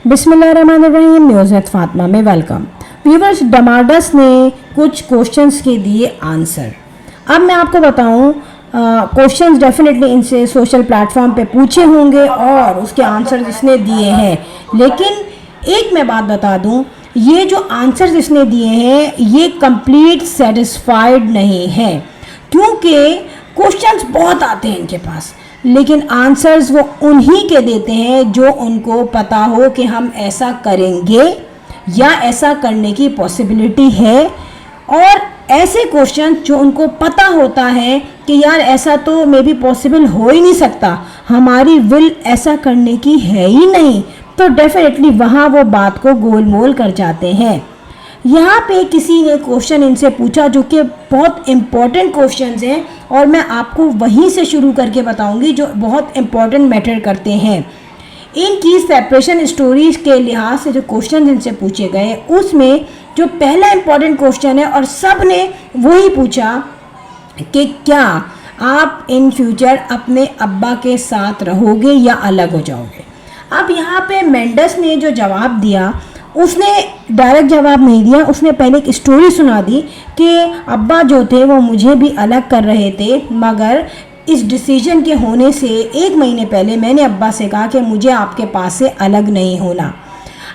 बिस्मिल्लाहिर्रहमानिर्रहीम। News with Fatima में welcome. Viewers, डमाडस ने कुछ क्वेश्चंस के दिए आंसर। अब मैं आपको बताऊं, क्वेश्चंस डेफिनेटली इनसे सोशल प्लेटफॉर्म पे पूछे होंगे और उसके आंसर इसने दिए हैं, लेकिन एक मैं बात बता दूं, ये जो आंसर इसने दिए हैं ये कंप्लीट सेटिस्फाइड नहीं है, क्योंकि क्वेश्चंस बहुत आते हैं इनके पास, लेकिन आंसर्स वो उन्हीं के देते हैं जो उनको पता हो कि हम ऐसा करेंगे या ऐसा करने की पॉसिबिलिटी है, और ऐसे क्वेश्चन जो उनको पता होता है कि यार ऐसा तो मे बी पॉसिबल हो ही नहीं सकता, हमारी विल ऐसा करने की है ही नहीं, तो डेफिनेटली वहाँ वो बात को गोल मोल कर जाते हैं। यहाँ पे किसी ने क्वेश्चन इनसे पूछा जो कि बहुत इम्पॉर्टेंट क्वेश्चंस हैं, और मैं आपको वहीं से शुरू करके बताऊंगी जो बहुत इम्पॉर्टेंट मैटर करते हैं। इनकी सेपरेशन स्टोरीज के लिहाज से जो क्वेश्चन इनसे पूछे गए, उसमें जो पहला इम्पॉर्टेंट क्वेश्चन है और सब ने वही पूछा कि क्या आप इन फ्यूचर अपने अब्बा के साथ रहोगे या अलग हो जाओगे। अब यहाँ पे मेंडस ने जो जवाब दिया, उसने डायरेक्ट जवाब नहीं दिया, उसने पहले एक स्टोरी सुना दी कि अब्बा जो थे वो मुझे भी अलग कर रहे थे, मगर इस डिसीजन के होने से 1 महीने पहले मैंने अब्बा से कहा कि मुझे आपके पास से अलग नहीं होना।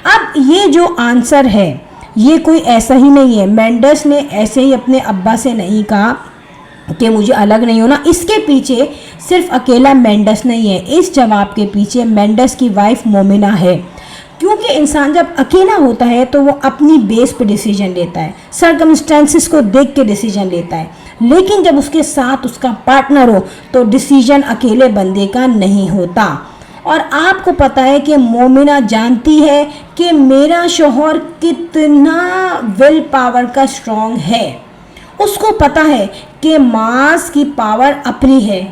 अब ये जो आंसर है ये कोई ऐसा ही नहीं है, मेंडस ने ऐसे ही अपने अब्बा से नहीं कहा कि मुझे अलग नहीं होना। इसके पीछे सिर्फ अकेला मेंडस नहीं है, इस जवाब के पीछे मेंडस की वाइफ मोमिना है, क्योंकि इंसान जब अकेला होता है तो वो अपनी बेस पे डिसीजन लेता है, सर्कमस्टेंसेस को देख के डिसीजन लेता है, लेकिन जब उसके साथ उसका पार्टनर हो तो डिसीजन अकेले बंदे का नहीं होता। और आपको पता है कि मोमिना जानती है कि मेरा शौहर कितना विल पावर का स्ट्रॉन्ग है, उसको पता है कि मास की पावर अपनी है।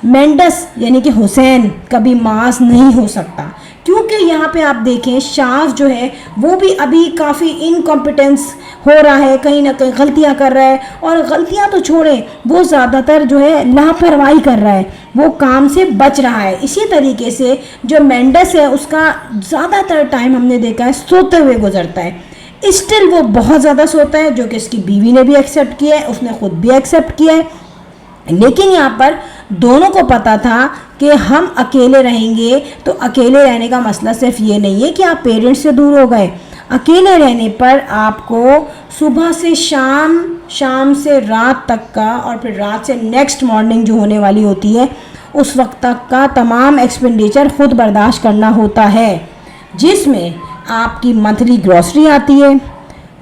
मेंडस यानी कि हुसैन कभी मास नहीं हो सकता, क्योंकि यहाँ पे आप देखें शाज जो है वो भी अभी काफ़ी इनकॉम्पिटेंस हो रहा है, कहीं ना कहीं गलतियाँ कर रहा है, और गलतियाँ तो छोड़ें, वो ज़्यादातर जो है लापरवाही कर रहा है, वो काम से बच रहा है। इसी तरीके से जो मेंडस है उसका ज़्यादातर टाइम हमने देखा है सोते हुए गुजरता है, स्टिल वो बहुत ज़्यादा सोता है, जो कि इसकी बीवी ने भी एक्सेप्ट किया है, उसने खुद भी एक्सेप्ट किया है। लेकिन यहाँ पर दोनों को पता था कि हम अकेले रहेंगे, तो अकेले रहने का मसला सिर्फ ये नहीं है कि आप पेरेंट्स से दूर हो गए, अकेले रहने पर आपको सुबह से शाम, शाम से रात तक का, और फिर रात से नेक्स्ट मॉर्निंग जो होने वाली होती है उस वक्त तक का तमाम एक्सपेंडिचर खुद बर्दाश्त करना होता है, जिसमें आपकी मंथली ग्रॉसरी आती है,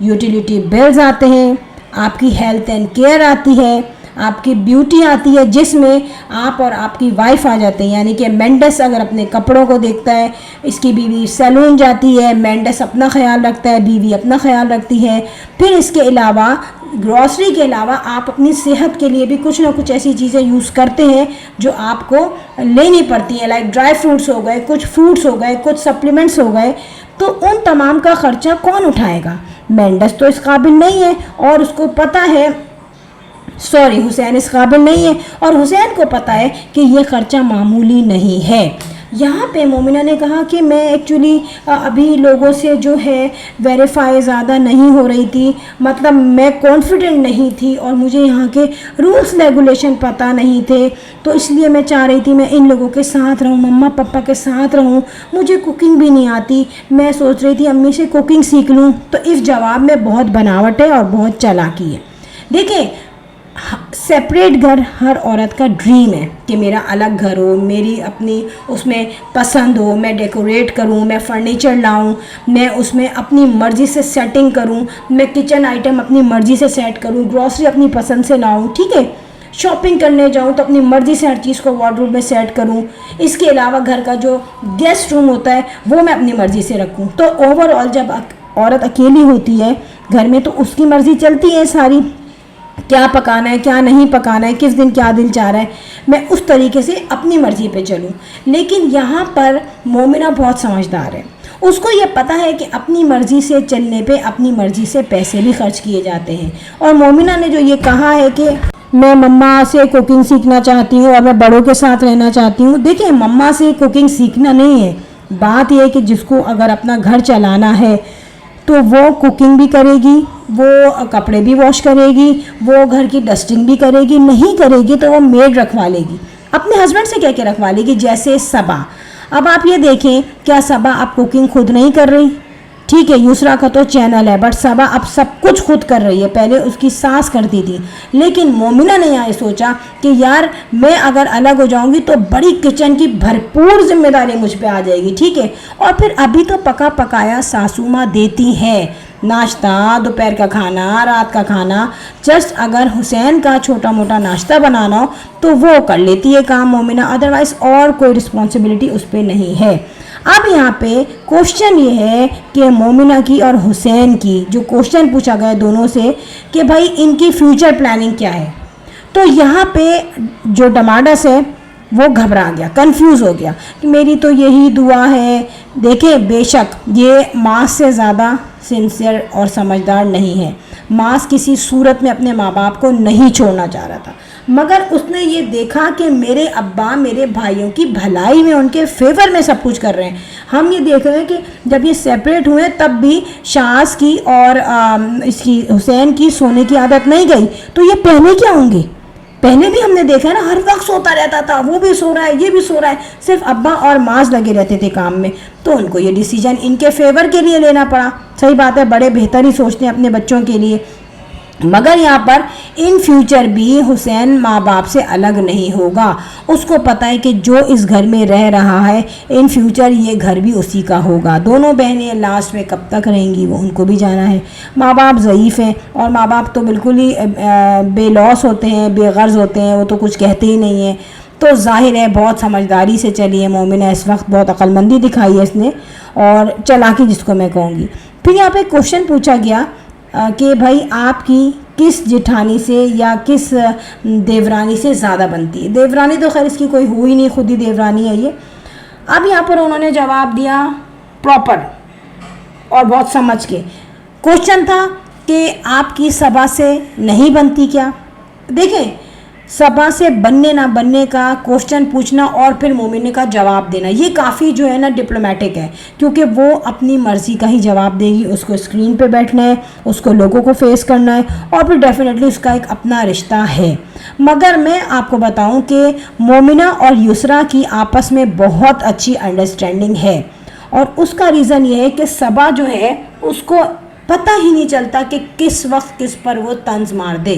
यूटिलिटी बिल्स आते हैं, आपकी हेल्थ एंड केयर आती है, आपकी ब्यूटी आती है, जिसमें आप और आपकी वाइफ आ जाते हैं। यानी कि मेंडस अगर अपने कपड़ों को देखता है, इसकी बीवी सैलून जाती है, मेंडस अपना ख्याल रखता है, बीवी अपना ख्याल रखती है। फिर इसके अलावा ग्रॉसरी के अलावा आप अपनी सेहत के लिए भी कुछ ना कुछ ऐसी चीज़ें यूज़ करते हैं जो आपको लेनी पड़ती हैं, लाइक ड्राई फ्रूट्स हो गए, कुछ फ्रूट्स हो गए, कुछ सप्लीमेंट्स हो गए। तो उन तमाम का ख़र्चा कौन उठाएगा? मेंडस तो इस काबिल नहीं है, और उसको पता है, हुसैन इस काबिल नहीं है, और हुसैन को पता है कि ये ख़र्चा मामूली नहीं है। यहाँ पे मोमिना ने कहा कि मैं एक्चुअली अभी लोगों से जो है वेरीफाई ज़्यादा नहीं हो रही थी, मतलब मैं कॉन्फिडेंट नहीं थी, और मुझे यहाँ के रूल्स रेगुलेशन पता नहीं थे, तो इसलिए मैं चाह रही थी मैं इन लोगों के साथ रहूँ, मम्मा पापा के साथ रहूँ। मुझे कुकिंग भी नहीं आती, मैं सोच रही थी अम्मी से कुकिंग सीख लूँ। तो इस जवाब में बहुत बनावट है और बहुत चालाकी है। देखिए, सेपरेट घर हर औरत का ड्रीम है कि मेरा अलग घर हो, मेरी अपनी उसमें पसंद हो, मैं डेकोरेट करूं, मैं फर्नीचर लाऊं, मैं उसमें अपनी मर्ज़ी से सेटिंग करूं, मैं किचन आइटम अपनी मर्ज़ी से सेट करूं, ग्रॉसरी अपनी पसंद से लाऊं, ठीक है, शॉपिंग करने जाऊं तो अपनी मर्ज़ी से हर चीज़ को वार्डरोब में सेट करूं। इसके अलावा घर का जो गेस्ट रूम होता है वो मैं अपनी मर्ज़ी से रखूं। तो ओवरऑल जब औरत अकेली होती है घर में तो उसकी मर्ज़ी चलती है सारी, क्या पकाना है, क्या नहीं पकाना है, किस दिन क्या दिल चाह रहा है, मैं उस तरीके से अपनी मर्ज़ी पे चलूँ। लेकिन यहाँ पर मोमिना बहुत समझदार है, उसको ये पता है कि अपनी मर्ज़ी से चलने पे अपनी मर्ज़ी से पैसे भी खर्च किए जाते हैं। और मोमिना ने जो ये कहा है कि मैं मम्मा से कुकिंग सीखना चाहती हूँ और मैं बड़ों के साथ रहना चाहती हूँ, देखिए मम्मा से कुकिंग सीखना नहीं है, बात यह है कि जिसको अगर अपना घर चलाना है तो वो कुकिंग भी करेगी, वो कपड़े भी वॉश करेगी, वो घर की डस्टिंग भी करेगी, नहीं करेगी तो वो मेड रखवा लेगी, अपने हस्बैंड से कह के रखवा लेगी, जैसे सबा। अब आप ये देखें, क्या सबा अब कुकिंग खुद नहीं कर रही? ठीक है, यूसरा का तो चैनल है, बट सबा अब सब कुछ खुद कर रही है, पहले उसकी सास करती थी। लेकिन मोमिना ने यहाँ सोचा कि यार मैं अगर अलग हो जाऊंगी तो बड़ी किचन की भरपूर जिम्मेदारी मुझ पे आ जाएगी, ठीक है। और फिर अभी तो पका पकाया सासू माँ देती है, नाश्ता, दोपहर का खाना, रात का खाना, जस्ट अगर हुसैन का छोटा मोटा नाश्ता बनाना हो तो वो कर लेती है काम मोमिना, अदरवाइज़ और कोई रिस्पॉन्सिबिलिटी उस पर नहीं है। अब यहाँ पे क्वेश्चन ये है कि मोमिना की और हुसैन की, जो क्वेश्चन पूछा गया दोनों से कि भाई इनकी फ्यूचर प्लानिंग क्या है, तो यहाँ पे जो डमाडस है वो घबरा गया, कंफ्यूज हो गया कि मेरी तो यही दुआ है। देखें, बेशक ये मास से ज़्यादा सिंसियर और समझदार नहीं है, मास किसी सूरत में अपने माँ बाप को नहीं छोड़ना चाह रहा था, मगर उसने ये देखा कि मेरे अब्बा मेरे भाइयों की भलाई में, उनके फेवर में सब कुछ कर रहे हैं। हम ये देख रहे हैं कि जब ये सेपरेट हुए तब भी शास की और इसकी हुसैन की सोने की आदत नहीं गई, तो ये पहले क्या होंगे? पहले भी हमने देखा है ना, हर वक्त सोता रहता था, वो भी सो रहा है, ये भी सो रहा है, सिर्फ अब्बा और माज लगे रहते थे काम में, तो उनको ये डिसीजन इनके फेवर के लिए लेना पड़ा। सही बात है, बड़े बेहतर ही सोचते हैं अपने बच्चों के लिए, मगर यहाँ पर इन फ्यूचर भी हुसैन माँ बाप से अलग नहीं होगा। उसको पता है कि जो इस घर में रह रहा है इन फ्यूचर ये घर भी उसी का होगा। दोनों बहनें लास्ट में कब तक रहेंगी वो उनको भी जाना है। माँ बाप ज़ईफ़ हैं और माँ बाप तो बिल्कुल ही बेलौस होते हैं, बेगर्ज होते हैं, वो तो कुछ कहते ही नहीं हैं। तो जाहिर है बहुत समझदारी से चली है मोमिना, इस वक्त बहुत अक्लमंदी दिखाई है इसने, और चालाकी जिसको मैं कहूँगी। फिर यहाँ पे क्वेश्चन पूछा गया कि भाई आपकी किस जेठानी से या किस देवरानी से ज़्यादा बनती है। देवरानी तो खैर इसकी कोई हुई नहीं, खुद ही देवरानी है ये। अब यहाँ पर उन्होंने जवाब दिया प्रॉपर और बहुत समझ के। क्वेश्चन था कि आपकी सबा से नहीं बनती क्या। देखें, सबा से बनने ना बनने का क्वेश्चन पूछना और फिर मोमिना का जवाब देना, ये काफ़ी जो है ना डिप्लोमेटिक है, क्योंकि वो अपनी मर्ज़ी का ही जवाब देगी। उसको स्क्रीन पे बैठना है, उसको लोगों को फेस करना है, और फिर डेफिनेटली उसका एक अपना रिश्ता है। मगर मैं आपको बताऊं कि मोमिना और युसरा की आपस में बहुत अच्छी अंडरस्टैंडिंग है, और उसका रीज़न ये है कि सबा जो है उसको पता ही नहीं चलता कि किस वक्त किस पर वो तंज मार दे।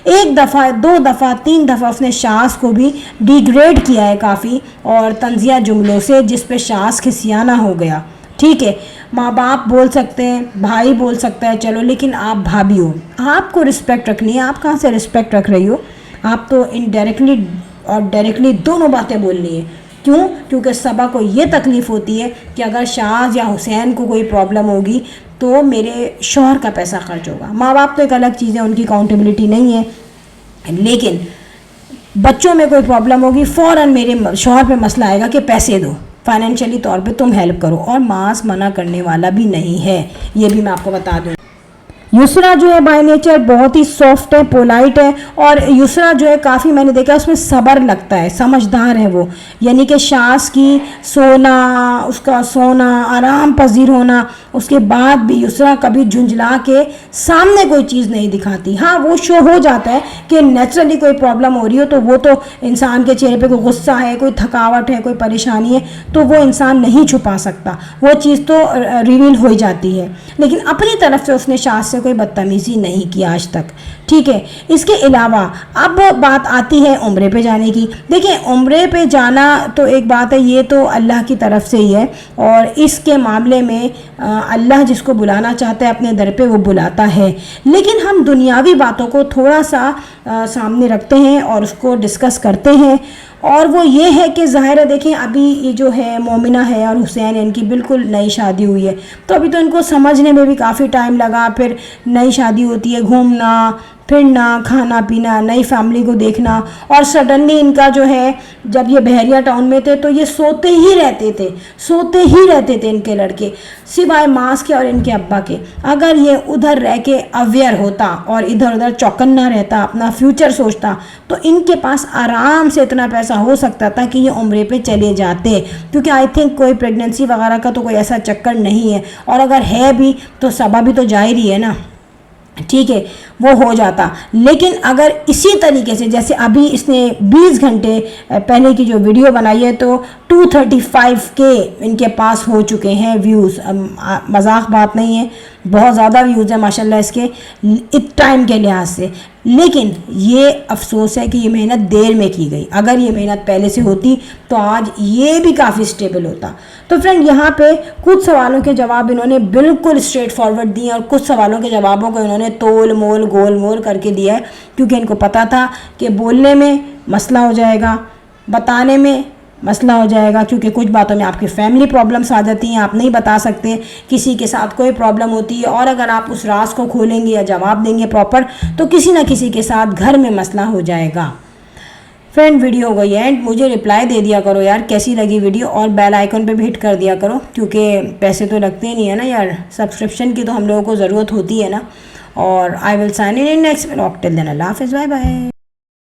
एक दफ़ा, दो दफ़ा, तीन दफ़ा उसने शास को भी डिग्रेड किया है काफ़ी, और तंजिया जुमलों से, जिस पे शास खिसियाना हो गया। ठीक है, माँ बाप बोल सकते हैं, भाई बोल सकता है, चलो, लेकिन आप भाभी हो, आपको रिस्पेक्ट रखनी है। आप कहाँ से रिस्पेक्ट रख रही हो? आप तो इनडायरेक्टली और डायरेक्टली दोनों बातें बोलनी है। क्यों? क्योंकि सबा को ये तकलीफ़ होती है कि अगर शाह या हुसैन को कोई प्रॉब्लम होगी तो मेरे शौहर का पैसा खर्च होगा। माँ बाप तो एक अलग चीज़ है, उनकी अकाउंटेबिलिटी नहीं है, लेकिन बच्चों में कोई प्रॉब्लम होगी फ़ौरन मेरे शौहर पे मसला आएगा कि पैसे दो, फाइनेंशियली तौर पे तुम हेल्प करो, और मास मना करने वाला भी नहीं है, ये भी मैं आपको बता दूँ। युसरा जो है बाय नेचर बहुत ही सॉफ्ट है, पोलाइट है, और युसरा जो है काफ़ी, मैंने देखा उसमें सब्र लगता है, समझदार है वो। यानी कि शास की सोना, उसका सोना, आराम पजीर होना, उसके बाद भी युसरा कभी झुंझला के सामने कोई चीज़ नहीं दिखाती। हाँ, वो शो हो जाता है कि नेचुरली कोई प्रॉब्लम हो रही हो तो वो तो इंसान के चेहरे पे कोई गुस्सा है, कोई थकावट है, कोई परेशानी है, तो वो इंसान नहीं छुपा सकता, वो चीज़ तो रिवील हो जाती है। लेकिन अपनी तरफ से उसने शास कोई बदतमीजी नहीं की आज तक। ठीक है, इसके अलावा अब बात आती है उम्रे पे जाने की। देखिए, उम्रे पे जाना तो एक बात है, ये तो अल्लाह की तरफ से ही है, और इसके मामले में अल्लाह जिसको बुलाना चाहता है अपने दर पे वो बुलाता है। लेकिन हम दुनियावी बातों को थोड़ा सा सामने रखते हैं और उसको डिस्कस करते हैं, और वो ये है कि ज़ाहिर है, देखें अभी ये जो है मोमिना है और हुसैन है, इनकी बिल्कुल नई शादी हुई है, तो अभी तो इनको समझने में भी काफ़ी टाइम लगा। फिर नई शादी होती है, घूमना फिरना, खाना पीना, नई फैमिली को देखना। और सडनली इनका जो है, जब ये बहरिया टाउन में थे तो ये सोते ही रहते थे इनके लड़के, सिवाय माँ के और इनके अब्बा के। अगर ये उधर रह के अवेयर होता और इधर उधर चौकन्ना रहता, अपना फ्यूचर सोचता, तो इनके पास आराम से इतना पैसा हो सकता था कि ये उम्रे पे चले जाते। क्योंकि आई थिंक कोई प्रेगनेंसी वगैरह का तो कोई ऐसा चक्कर नहीं है, और अगर है भी तो सबा भी तो जाहिर ही है ना, ठीक है, वो हो जाता। लेकिन अगर इसी तरीके से, जैसे अभी इसने 20 घंटे पहले की जो वीडियो बनाई है, तो 235 के इनके पास हो चुके हैं व्यूज़। मजाक बात नहीं है, बहुत ज़्यादा व्यूज़ है माशाल्लाह इसके इस टाइम के लिहाज से। लेकिन ये अफसोस है कि ये मेहनत देर में की गई। अगर ये मेहनत पहले से होती तो आज ये भी काफ़ी स्टेबल होता। तो फ्रेंड, यहाँ पे कुछ सवालों के जवाब इन्होंने बिल्कुल स्ट्रेट फॉरवर्ड दिए, और कुछ सवालों के जवाबों को इन्होंने तोल मोल गोल मोल करके दिया है, क्योंकि इनको पता था कि बोलने में मसला हो जाएगा, बताने में मसला हो जाएगा, क्योंकि कुछ बातों में आपकी फैमिली प्रॉब्लम्स आ जाती हैं, आप नहीं बता सकते, किसी के साथ कोई प्रॉब्लम होती है, और अगर आप उस राज को खोलेंगे या जवाब देंगे प्रॉपर, तो किसी ना किसी के साथ घर में मसला हो जाएगा। फ्रेंड, वीडियो हो गई एंड, मुझे रिप्लाई दे दिया करो यार कैसी लगी वीडियो, और बेल आइकन पे भी हिट कर दिया करो, क्योंकि पैसे तो लगते नहीं है ना यार, सब्सक्रिप्शन की तो हम लोगों को ज़रूरत होती है ना। और I will sign in next vlog. Till then अल्लाह हाफिज़, बाय बाय।